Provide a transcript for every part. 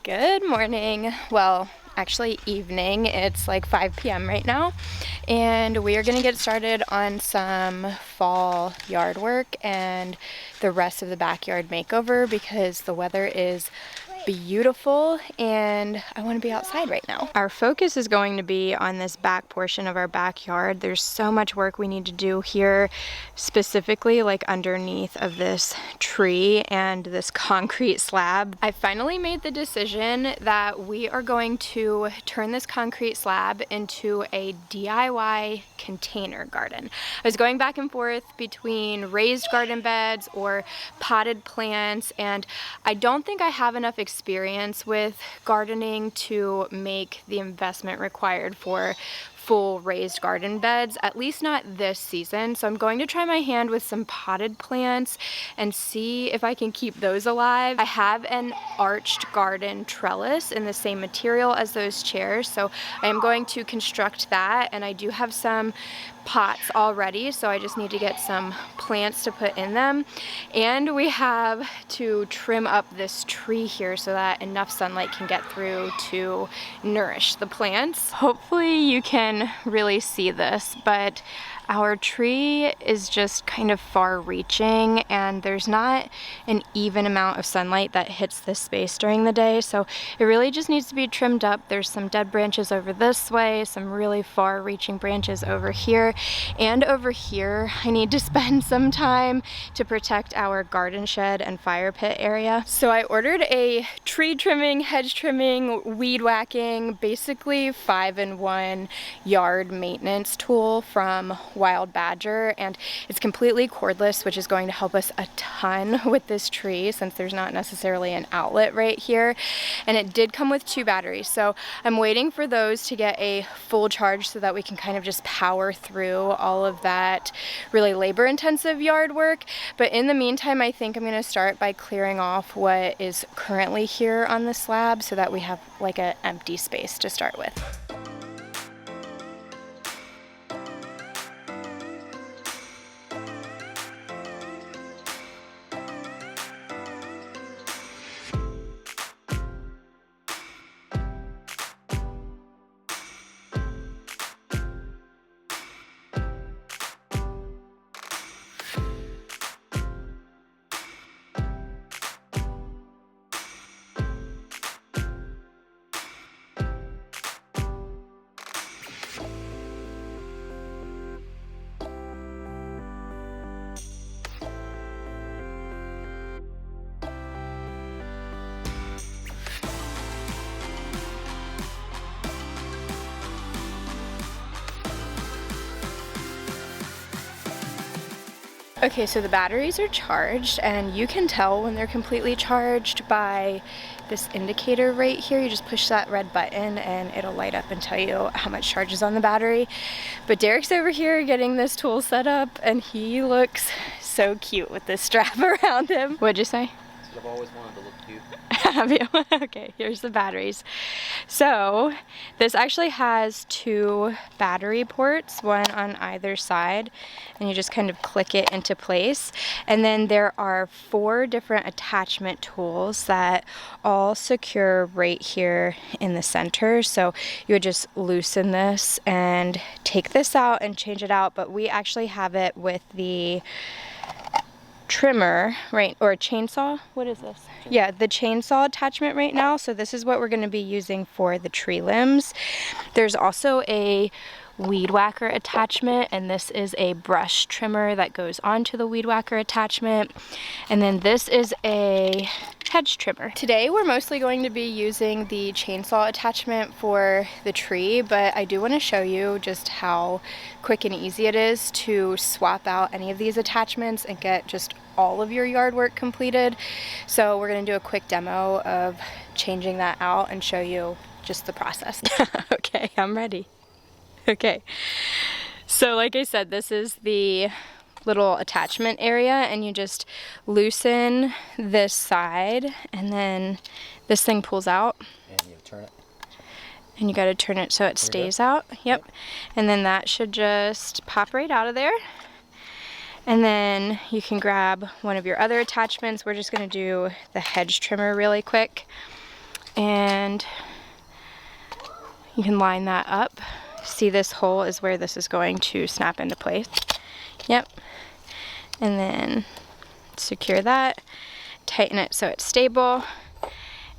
Good morning. Well, actually evening. It's like 5 p.m. right now, and we are going to get started on some fall yard work and the rest of the backyard makeover because the weather is beautiful and I want to be outside right now. Our focus is going to be on this back portion of our backyard. There's so much work we need to do here, specifically like underneath of this tree and this concrete slab. I finally made the decision that we are going to turn this concrete slab into a DIY container garden. I was going back and forth between raised garden beds or potted plants, and I don't think I have enough experience with gardening to make the investment required for full raised garden beds, at least not this season. So I'm going to try my hand with some potted plants and see if I can keep those alive. I have an arched garden trellis in the same material as those chairs, so I am going to construct that, and I do have some pots already, so I just need to get some plants to put in them. And we have to trim up this tree here so that enough sunlight can get through to nourish the plants. Hopefully you can really see this, but our tree is just kind of far-reaching and there's not an even amount of sunlight that hits this space during the day, so it really just needs to be trimmed up. There's some dead branches over this way, some really far-reaching branches over here, and over here I need to spend some time to protect our garden shed and fire pit area. So I ordered a tree trimming, hedge trimming, weed whacking, basically 5-in-1 yard maintenance tool from Wild Badger, and it's completely cordless, which is going to help us a ton with this tree since there's not necessarily an outlet right here. And it did come with 2 batteries, so I'm waiting for those to get a full charge so that we can kind of just power through all of that really labor intensive yard work. But in the meantime, I think I'm going to start by clearing off what is currently here on the slab so that we have like an empty space to start with. Okay, so the batteries are charged, and you can tell when they're completely charged by this indicator right here. You just push that red button and it'll light up and tell you how much charge is on the battery. But Derek's over here getting this tool set up, and he looks so cute with this strap around him. What'd you say? I've always wanted to look cute. Have you? Okay, here's the batteries. So this actually has 2 battery ports, one on either side, and you just kind of click it into place. And then there are 4 different attachment tools that all secure right here in the center. So you would just loosen this and take this out and change it out, but we actually have it with the trimmer, right, or a chainsaw. What is this? Yeah, the chainsaw attachment right now. So this is what we're going to be using for the tree limbs. There's also a weed whacker attachment, and this is a brush trimmer that goes onto the weed whacker attachment. And then this is a hedge trimmer. Today we're mostly going to be using the chainsaw attachment for the tree, but I do want to show you just how quick and easy it is to swap out any of these attachments and get just all of your yard work completed. So we're going to do a quick demo of changing that out and show you just the process. Okay, I'm ready. Okay, so like I said, this is the little attachment area, and you just loosen this side and then this thing pulls out. And you turn it. And you got to turn it so it stays out. Yep. And then that should just pop right out of there. And then you can grab one of your other attachments. We're just going to do the hedge trimmer really quick. and you can line that up. See, this hole is where this is going to snap into place. Yep. And then secure that, tighten it so it's stable,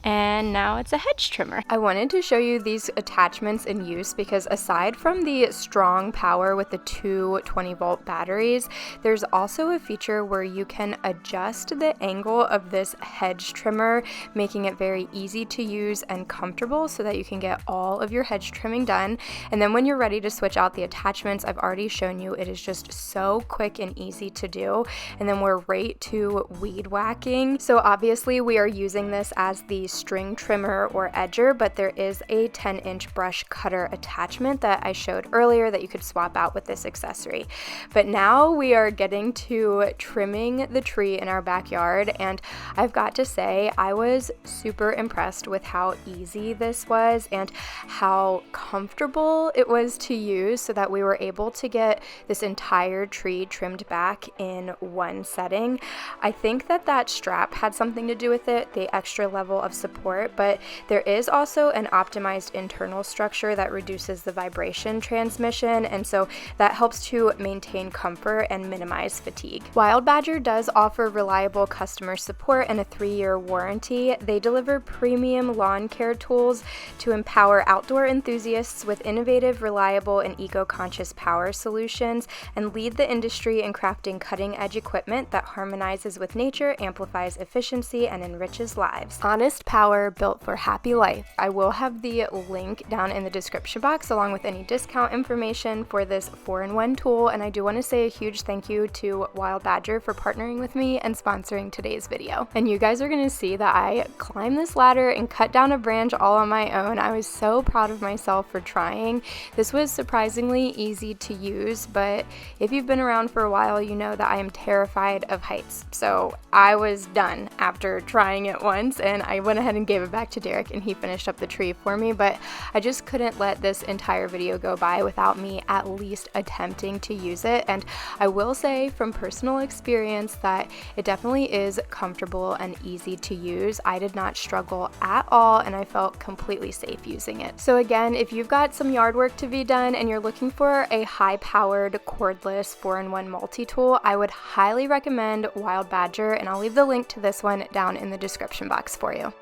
and now it's a hedge trimmer. I wanted to show you these attachments in use because aside from the strong power with the two 20-volt batteries, there's also a feature where you can adjust the angle of this hedge trimmer, making it very easy to use and comfortable so that you can get all of your hedge trimming done. And then when you're ready to switch out the attachments, I've already shown you it is just so quick and easy to do. And then we're right to weed whacking. So obviously we are using this as the string trimmer or edger, but there is a 10-inch brush cutter attachment that I showed earlier that you could swap out with this accessory. But now we are getting to trimming the tree in our backyard, and I've got to say I was super impressed with how easy this was and how comfortable it was to use, so that we were able to get this entire tree trimmed back in one setting. I think that strap had something to do with it, the extra level of support, but there is also an optimized internal structure that reduces the vibration transmission, and so that helps to maintain comfort and minimize fatigue. Wild Badger does offer reliable customer support and a 3-year warranty. They deliver premium lawn care tools to empower outdoor enthusiasts with innovative, reliable, and eco-conscious power solutions, and lead the industry in crafting cutting-edge equipment that harmonizes with nature, amplifies efficiency, and enriches lives. Honest power built for happy life. I will have the link down in the description box along with any discount information for this 4-in-1 tool, and I do want to say a huge thank you to Wild Badger for partnering with me and sponsoring today's video. And you guys are going to see that I climbed this ladder and cut down a branch all on my own. I was so proud of myself for trying. This was surprisingly easy to use, but if you've been around for a while, you know that I am terrified of heights. So I was done after trying it once, and I went ahead and gave it back to Derek, and he finished up the tree for me, but I just couldn't let this entire video go by without me at least attempting to use it. And I will say from personal experience that it definitely is comfortable and easy to use. I did not struggle at all, and I felt completely safe using it. So again, if you've got some yard work to be done and you're looking for a high-powered cordless 4-in-1 multi-tool, I would highly recommend Wild Badger, and I'll leave the link to this one down in the description box for you.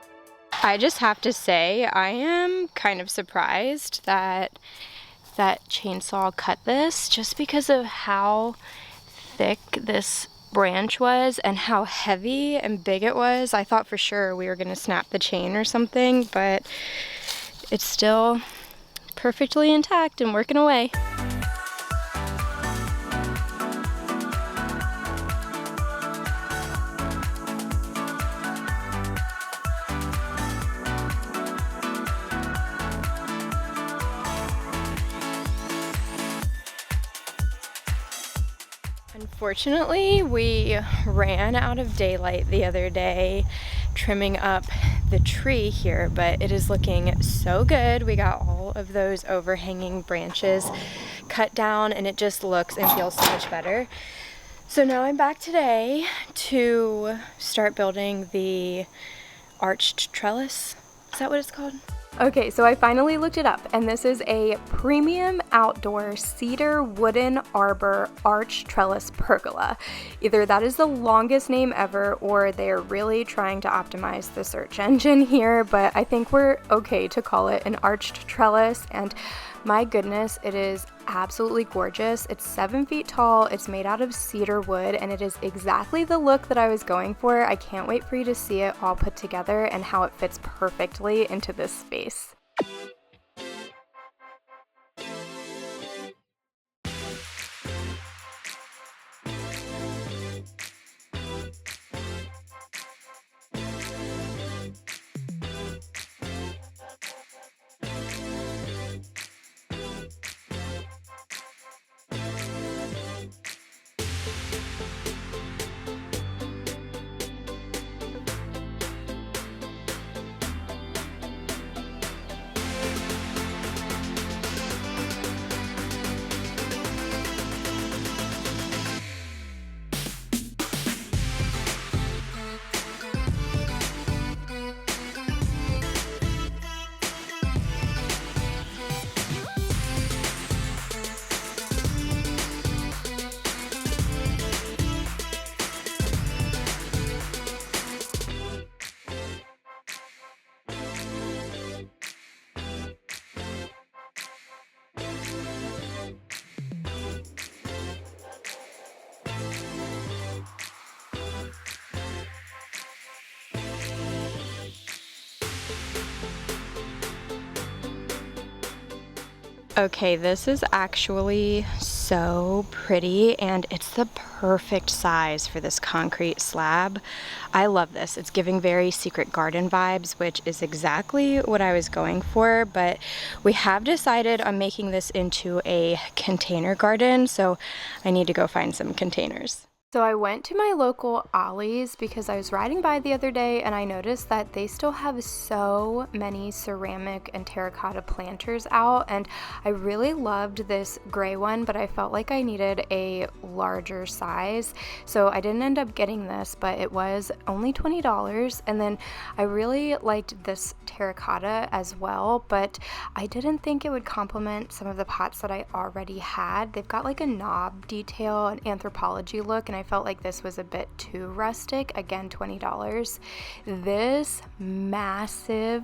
I just have to say, I am kind of surprised that that chainsaw cut this, just because of how thick this branch was and how heavy and big it was. I thought for sure we were going to snap the chain or something, but it's still perfectly intact and working away. Unfortunately, we ran out of daylight the other day trimming up the tree here, but it is looking so good. We got all of those overhanging branches cut down, and it just looks and feels so much better. So now I'm back today to start building the arched trellis. Is that what it's called? Okay, so I finally looked it up, and this is a premium outdoor cedar wooden arbor arch trellis pergola. Either that is the longest name ever, or they're really trying to optimize the search engine here, but I think we're okay to call it an arched trellis. And my goodness, it is absolutely gorgeous. It's 7 feet tall, it's made out of cedar wood, and it is exactly the look that I was going for. I can't wait for you to see it all put together and how it fits perfectly into this space. Okay, this is actually so pretty and it's the perfect size for this concrete slab. I love this. It's giving very Secret Garden vibes, which is exactly what I was going for, but we have decided on making this into a container garden, so I need to go find some containers. So I went to my local Ollie's because I was riding by the other day and I noticed that they still have so many ceramic and terracotta planters out, and I really loved this gray one, but I felt like I needed a larger size, so I didn't end up getting this, but it was only $20. And then I really liked this terracotta as well, but I didn't think it would complement some of the pots that I already had. They've got like a knob detail, an anthropology look, and I felt like this was a bit too rustic. Again, $20. This massive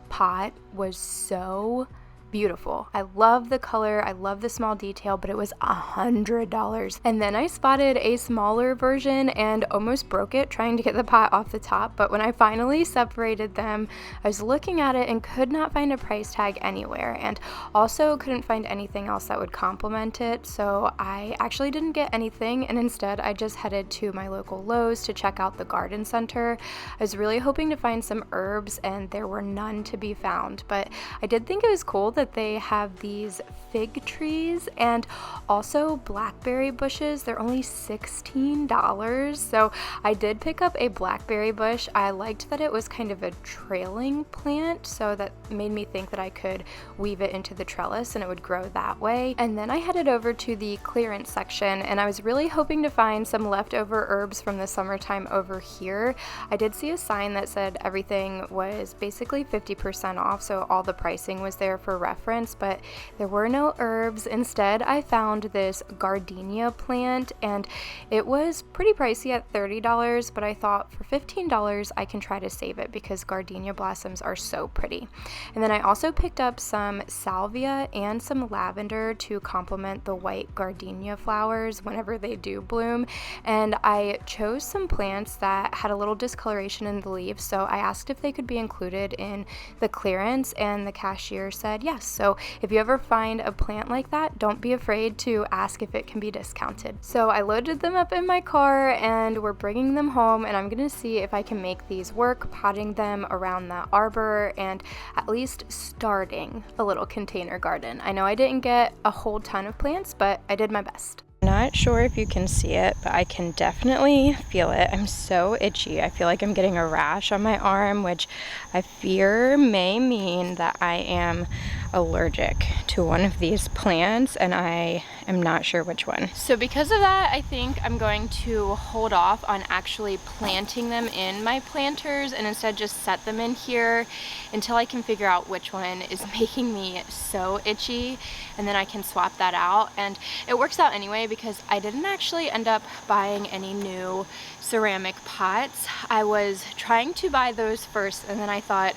pot was so beautiful. I love the color, I love the small detail, but it was $100. And then I spotted a smaller version and almost broke it trying to get the pot off the top, but when I finally separated them, I was looking at it and could not find a price tag anywhere, and also couldn't find anything else that would complement it, so I actually didn't get anything, and instead I just headed to my local Lowe's to check out the garden center. I was really hoping to find some herbs and there were none to be found, but I did think it was cool that they have these fig trees and also blackberry bushes. They're only $16, so I did pick up a blackberry bush. I liked that it was kind of a trailing plant, so that made me think that I could weave it into the trellis and it would grow that way. And then I headed over to the clearance section and I was really hoping to find some leftover herbs from the summertime over here. I did see a sign that said everything was basically 50% off, so all the pricing was there for reference, but there were no herbs. Instead, I found this gardenia plant and it was pretty pricey at $30, but I thought for $15 I can try to save it because gardenia blossoms are so pretty. And then I also picked up some salvia and some lavender to complement the white gardenia flowers whenever they do bloom, and I chose some plants that had a little discoloration in the leaves, so I asked if they could be included in the clearance and the cashier said yes. So if you ever find a plant like that, don't be afraid to ask if it can be discounted. So I loaded them up in my car and we're bringing them home, and I'm gonna see if I can make these work, potting them around the arbor and at least starting a little container garden. I know I didn't get a whole ton of plants, but I did my best. Not sure if you can see it, but I can definitely feel it. I'm so itchy. I feel like I'm getting a rash on my arm, which I fear may mean that I am allergic to one of these plants, and I am not sure which one. So because of that, I think I'm going to hold off on actually planting them in my planters and instead just set them in here until I can figure out which one is making me so itchy, and then I can swap that out. And it works out anyway because I didn't actually end up buying any new ceramic pots. I was trying to buy those first, and then I thought,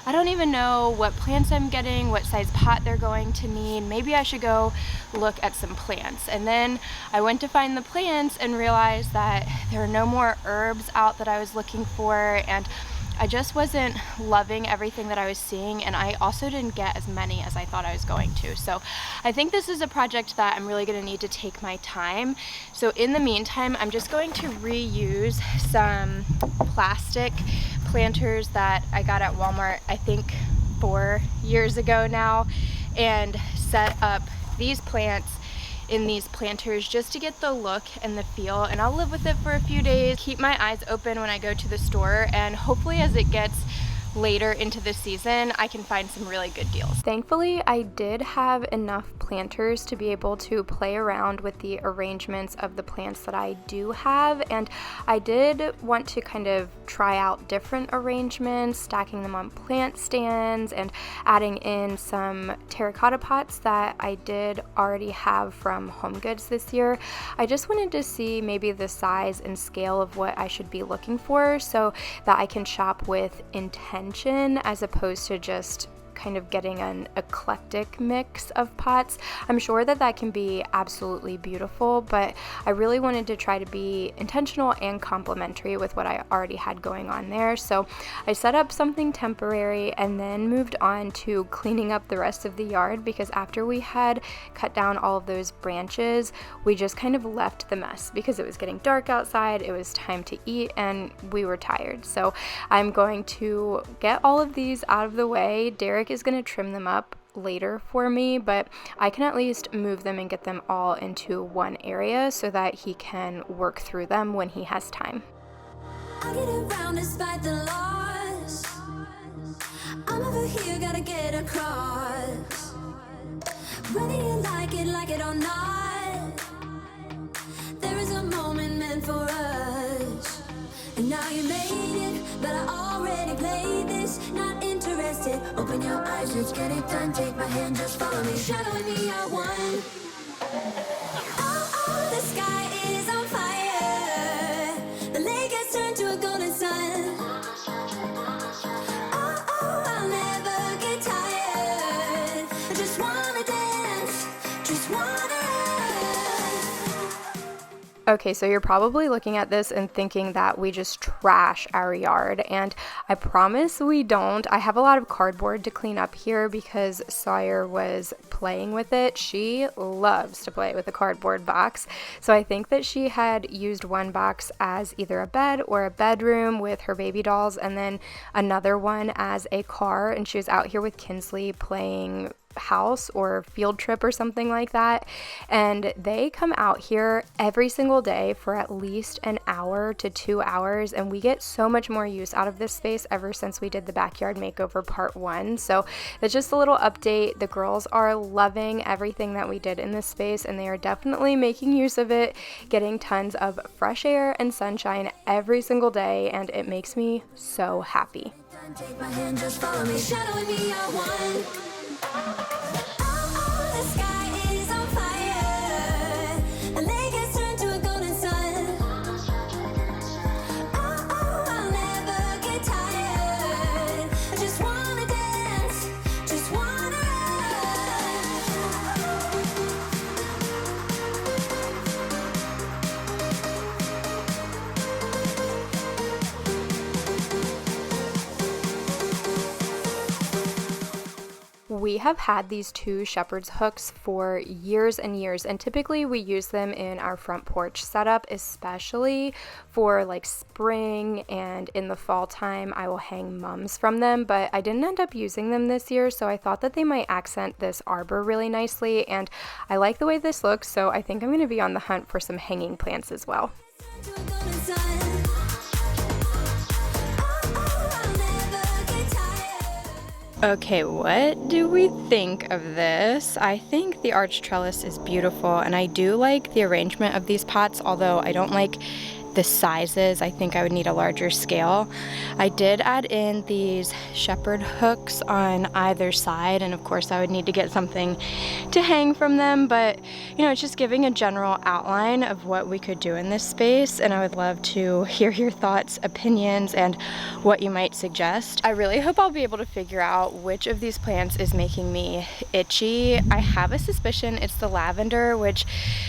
I don't even know what plants I'm getting, what size pot they're going to need. Maybe I should go look at some plants. And then I went to find the plants and realized that there are no more herbs out that I was looking for, and I just wasn't loving everything that I was seeing, and I also didn't get as many as I thought I was going to. So I think this is a project that I'm really going to need to take my time. So in the meantime, I'm just going to reuse some plastic planters that I got at Walmart, I think 4 years ago now, and set up these plants in these planters just to get the look and the feel, and I'll live with it for a few days, keep my eyes open when I go to the store, and hopefully as it gets later into the season I can find some really good deals. Thankfully I did have enough planters to be able to play around with the arrangements of the plants that I do have, and I did want to kind of try out different arrangements, stacking them on plant stands and adding in some terracotta pots that I did already have from Home Goods this year. I just wanted to see maybe the size and scale of what I should be looking for so that I can shop with intention as opposed to just kind of getting an eclectic mix of pots. I'm sure that that can be absolutely beautiful, but I really wanted to try to be intentional and complementary with what I already had going on there. So I set up something temporary and then moved on to cleaning up the rest of the yard, because after we had cut down all of those branches, we just kind of left the mess because it was getting dark outside, it was time to eat, and we were tired. So I'm going to get all of these out of the way. Derek is going to trim them up later for me, but I can at least move them and get them all into one area so that he can work through them when he has time. I get around despite the loss. I'm over here, gotta get across. Whether you like it or not, there is a moment meant for us. And now you made it, but I already played this. Not interested, open your eyes, let's get it done. Take my hand, just follow me, shadowing me, I won. Oh, the sky is on fire. The lake has turned to a golden sun. Oh, I'll never get tired. I just wanna dance, just wanna. Okay, so you're probably looking at this and thinking that we just trash our yard, and I promise we don't. I have a lot of cardboard to clean up here because Sawyer was playing with it. She loves to play with a cardboard box. So I think that she had used one box as either a bed or a bedroom with her baby dolls, and then another one as a car, and she was out here with Kinsley playing house or field trip or something like that, and they come out here every single day for at least an hour to 2 hours, and we get so much more use out of this space ever since we did the backyard makeover part 1. So that's just a little update. The girls are loving everything that we did in this space, and they are definitely making use of it, getting tons of fresh air and sunshine every single day, and it makes me so happy. Take my hand, just follow me, shadowing me, I won. Oh, the sky is on fire. The lake has turned to a golden sun. Oh, I'll never get tired. I just wanna dance, just wanna We have had these 2 shepherd's hooks for years and years, and typically we use them in our front porch setup, especially for like spring, and in the fall time I will hang mums from them, but I didn't end up using them this year, so I thought that they might accent this arbor really nicely, and I like the way this looks, so I think I'm going to be on the hunt for some hanging plants as well. to a golden sun. Oh, I'll never get tired. Okay, what do we think of this? I think the arch trellis is beautiful, and I do like the arrangement of these pots, although I don't like the sizes. I think I would need a larger scale. I did add in these shepherd hooks on either side, and of course I would need to get something to hang from them, but you know, it's just giving a general outline of what we could do in this space, and I would love to hear your thoughts, opinions, and what you might suggest. I really hope I'll be able to figure out which of these plants is making me itchy. I have a suspicion it's the lavender, which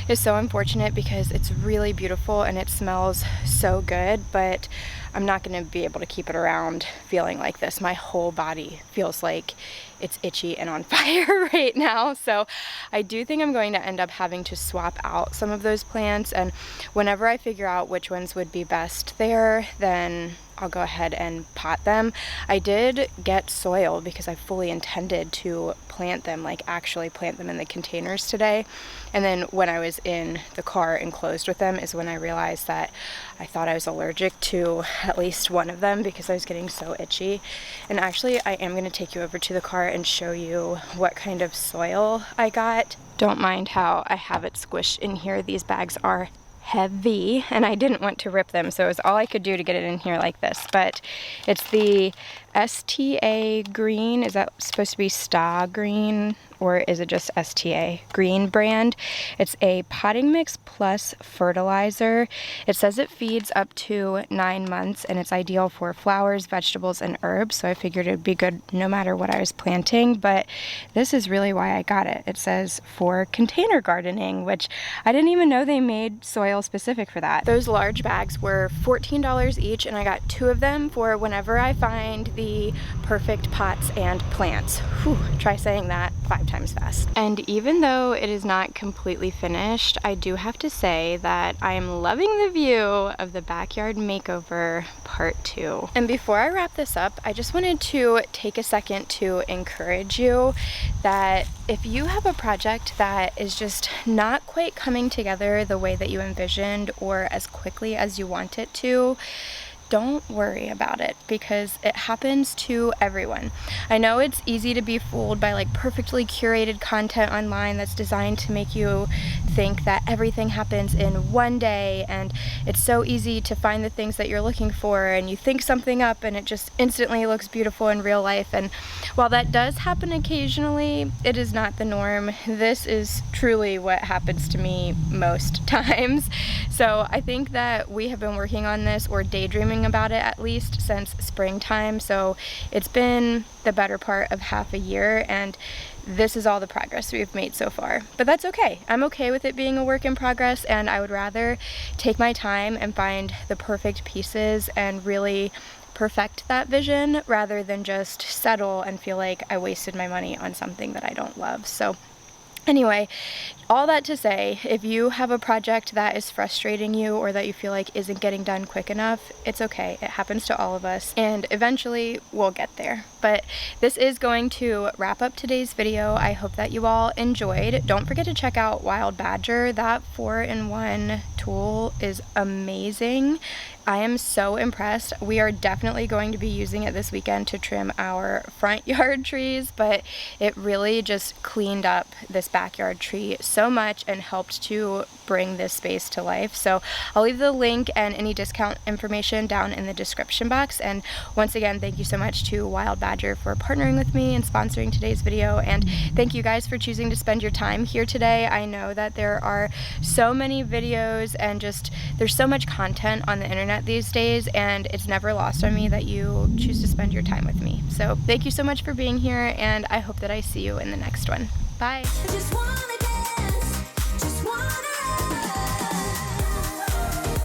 is so unfortunate because it's really beautiful and it smells so good, but I'm not going to be able to keep it around feeling like this. My whole body feels like it's itchy and on fire right now, so I do think I'm going to end up having to swap out some of those plants, and whenever I figure out which ones would be best there, then I'll go ahead and pot them. I did get soil because I fully intended to plant them, like actually plant them in the containers today, and then when I was in the car enclosed with them is when I realized that I thought I was allergic to at least one of them because I was getting so itchy. And actually I am going to take you over to the car and show you what kind of soil I got. Don't mind how I have it squished in here. These bags are heavy and I didn't want to rip them, so it was all I could do to get it in here like this. But it's the STA green. Is that supposed to be Sta green? or is it just STA? Green brand. It's a potting mix plus fertilizer. It says it feeds up to 9 months and it's ideal for flowers, vegetables, and herbs. So I figured it'd be good no matter what I was planting, but this is really why I got it. It says for container gardening, which I didn't even know they made soil specific for that. Those large bags were $14 each and I got 2 of them for whenever I find the perfect pots and plants. Whew, try saying that 5 times fast. And even though it is not completely finished, I do have to say that I am loving the view of the backyard makeover part 2. And before I wrap this up, I just wanted to take a second to encourage you that if you have a project that is just not quite coming together the way that you envisioned or as quickly as you want it to, don't worry about it because it happens to everyone. I know it's easy to be fooled by like perfectly curated content online that's designed to make you think that everything happens in one day and it's so easy to find the things that you're looking for and you think something up and it just instantly looks beautiful in real life. And while that does happen occasionally, it is not the norm. This is truly what happens to me most times. So I think that we have been working on this or daydreaming about it at least since springtime, so it's been the better part of half a year and this is all the progress we've made so far. But that's okay. I'm okay with it being a work in progress and I would rather take my time and find the perfect pieces and really perfect that vision rather than just settle and feel like I wasted my money on something that I don't love. So anyway, all that to say, if you have a project that is frustrating you or that you feel like isn't getting done quick enough, it's okay. It happens to all of us and eventually we'll get there. But this is going to wrap up today's video. I hope that you all enjoyed. Don't forget to check out Wild Badger. That 4-in-1 tool is amazing. I am so impressed. We are definitely going to be using it this weekend to trim our front yard trees, but it really just cleaned up this backyard tree so much and helped to bring this space to life. So I'll leave the link and any discount information down in the description box. And once again, thank you so much to Wild Badger for partnering with me and sponsoring today's video. And thank you guys for choosing to spend your time here today. I know that there are so many videos and just there's so much content on the internet these days, and it's never lost on me that you choose to spend your time with me. So thank you so much for being here, and I hope that I see you in the next one. Bye.